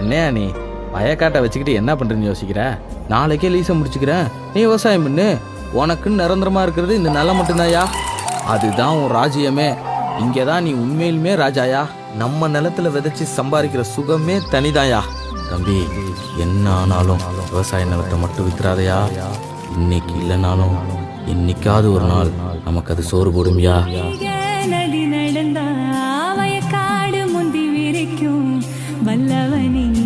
என்னையா நீ வயக்காட்டை வச்சுக்கிட்டு என்ன பண்ணுறேன்னு யோசிக்கிற? நாளைக்கே லீஸை முடிச்சுக்கிறேன், நீ விவசாயம் பண்ணு. உனக்குன்னு நிரந்தரமாக இருக்கிறது இந்த நிலம் மட்டும்தான்யா. அதுதான் உன் ராஜ்யமே. இங்கே தான் நீ உண்மையிலுமே ராஜாயா. நம்ம நிலத்துல விதைச்சி சம்பாதிக்கிற சுகமே தனிதாயா. தம்பி, என்ன ஆனாலும் விவசாய நிலத்தை மட்டும் வித்துறாதையா. இன்னைக்கு இல்லைனாலும் இன்னைக்காவது ஒரு நாள் நமக்கு அது சோறு போடும்யா. நதி நடந்தா வயக்காடு முந்தி விரிக்கும் வல்லவனின்